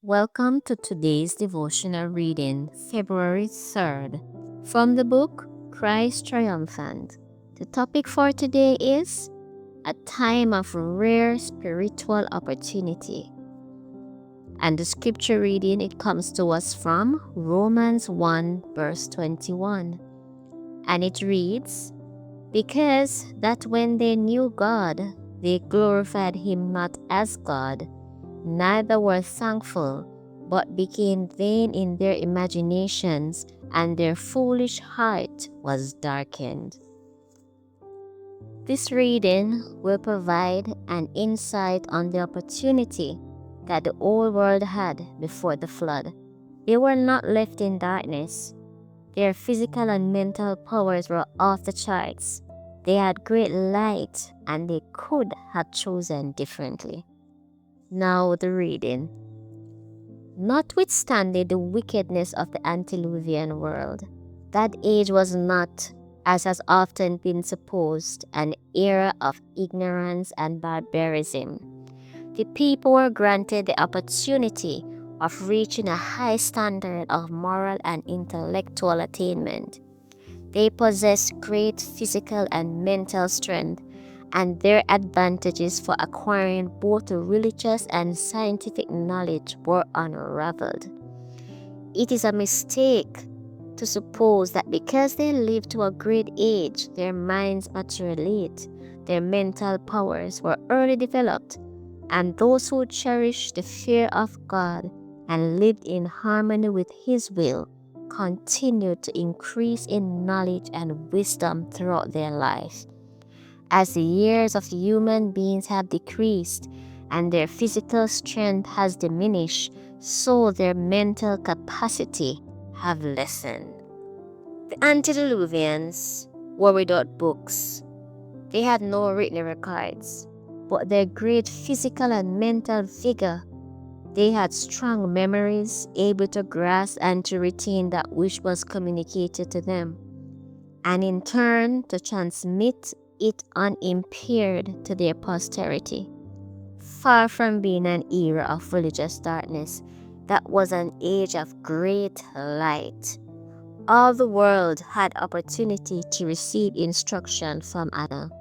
Welcome to today's devotional reading, February 3rd, from the book Christ Triumphant. The topic for today is a time of rare spiritual opportunity. And the scripture reading, it comes to us from Romans 1 verse 21. And it reads, "Because that when they knew God, they glorified him not as God, neither were thankful, but became vain in their imaginations, and their foolish heart was darkened." This reading will provide an insight on the opportunity that the old world had before the flood. They were not left in darkness. Their physical and mental powers were off the charts. They had great light, and they could have chosen differently. Now the reading. Notwithstanding the wickedness of the Antediluvian world, that age was not, as has often been supposed, an era of ignorance and barbarism. The people were granted the opportunity of reaching a high standard of moral and intellectual attainment. They possessed great physical and mental strength, and their advantages for acquiring both religious and scientific knowledge were unraveled. It is a mistake to suppose that because they lived to a great age, their minds matured late, their mental powers were early developed, and those who cherished the fear of God and lived in harmony with His will continued to increase in knowledge and wisdom throughout their life. As the years of human beings have decreased and their physical strength has diminished, so their mental capacity have lessened. The Antediluvians were without books. They had no written records, but their great physical and mental vigor, they had strong memories, able to grasp and to retain that which was communicated to them, and in turn to transmit it unimpaired to their posterity. Far from being an era of religious darkness, that was an age of great light. All the world had opportunity to receive instruction from Adam.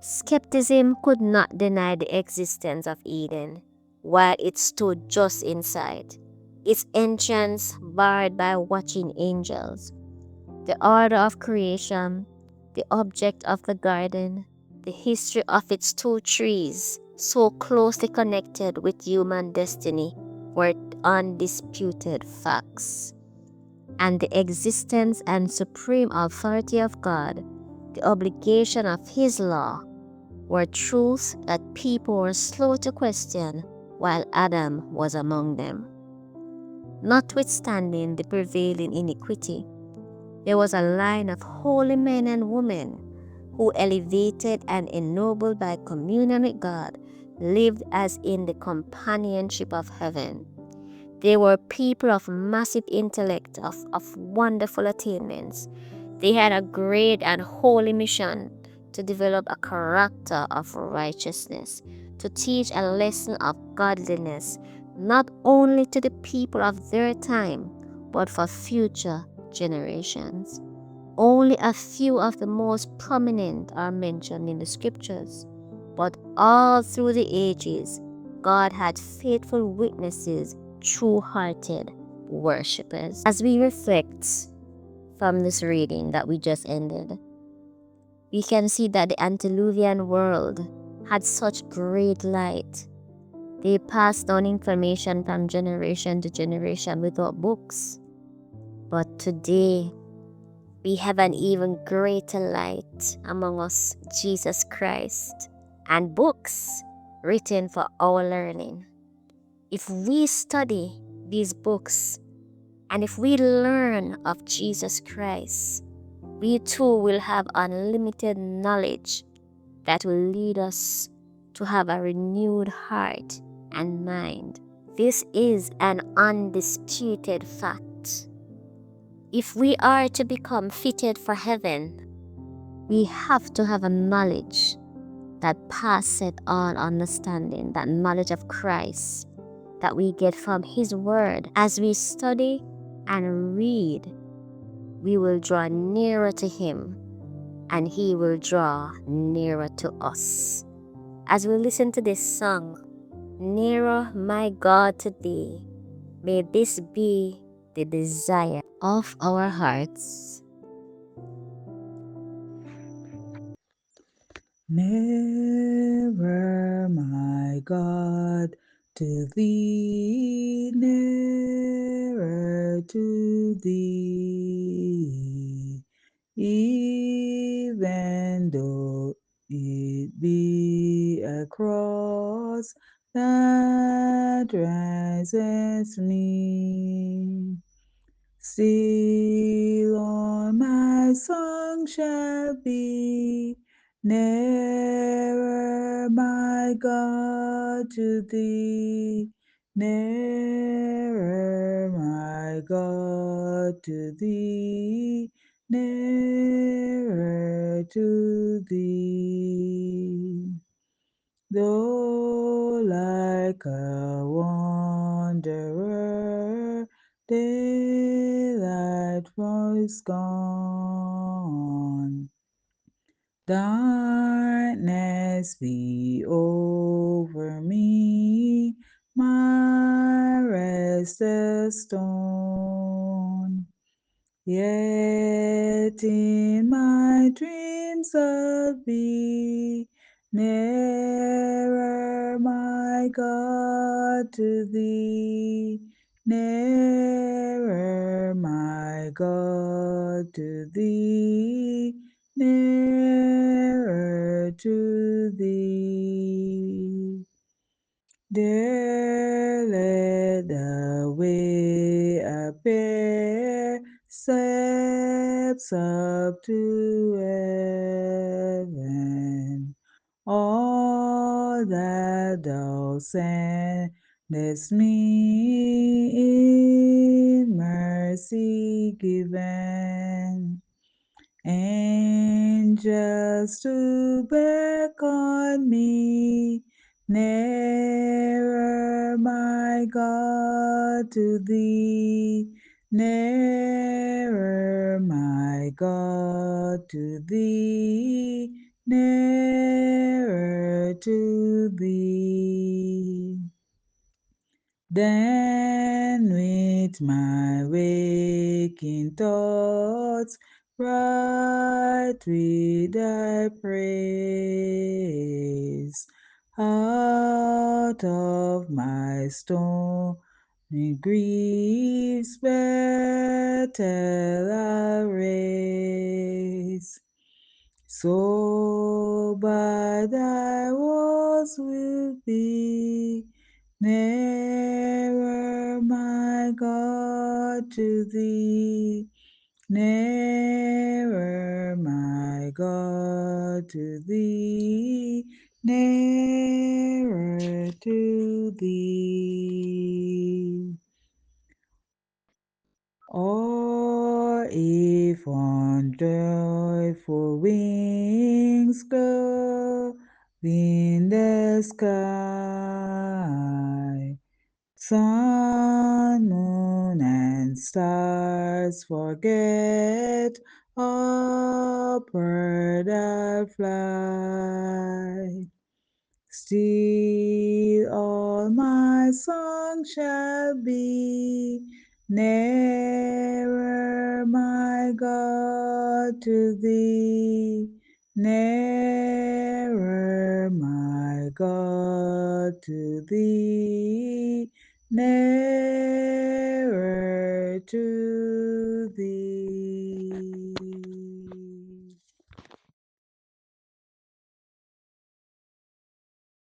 Skepticism could not deny the existence of Eden, while it stood just inside, its entrance barred by watching angels. The order of creation, the object of the garden, the history of its two trees, so closely connected with human destiny, were undisputed facts. And the existence and supreme authority of God, the obligation of His law, were truths that people were slow to question while Adam was among them. Notwithstanding the prevailing iniquity, there was a line of holy men and women who, elevated and ennobled by communion with God, lived as in the companionship of heaven. They were people of massive intellect, of wonderful attainments. They had a great and holy mission to develop a character of righteousness, to teach a lesson of godliness, not only to the people of their time, but for future generations. Only a few of the most prominent are mentioned in the scriptures, but all through the ages, God had faithful witnesses, true-hearted worshippers. As we reflect from this reading that we just ended, we can see that the antediluvian world had such great light. They passed on information from generation to generation without books. But today, we have an even greater light among us, Jesus Christ, and books written for our learning. If we study these books and if we learn of Jesus Christ, we too will have unlimited knowledge that will lead us to have a renewed heart and mind. This is an undisputed fact. If we are to become fitted for heaven, we have to have a knowledge that passeth all understanding, that knowledge of Christ, that we get from His Word. As we study and read, we will draw nearer to Him and He will draw nearer to us. As we listen to this song, Nearer, my God, to Thee, may this be the desire of our hearts. Nearer, my God, to Thee, nearer to Thee, even though it be a cross that rises me. Still on my song shall be, nearer, my God, to Thee, nearer, my God, to Thee, nearer to Thee. Though like a wanderer, daylight was gone, darkness be over me, my rest a stone. Yet in my dreams I'll be nearer, my God, to Thee, nearer, my God, to Thee, nearer to Thee. There led the way appear, steps up to heaven. All that thou sendest me in mercy given. Angels to beckon me, nearer, my God, to Thee, nearer, my God, to Thee, nearer to Thee. Then with my waking thoughts bright with thy praise, out of my stormy griefs Bethel I'll raise. So by thy walls will be nearer, my God, to Thee, nearer, my God, to Thee, nearer to Thee. Or if on joyful wings go in the sky, sun, moon, and stars forget, upward I fly. Still all my song shall be, nearer, my God, to Thee, nearer, my God, to Thee, nearer to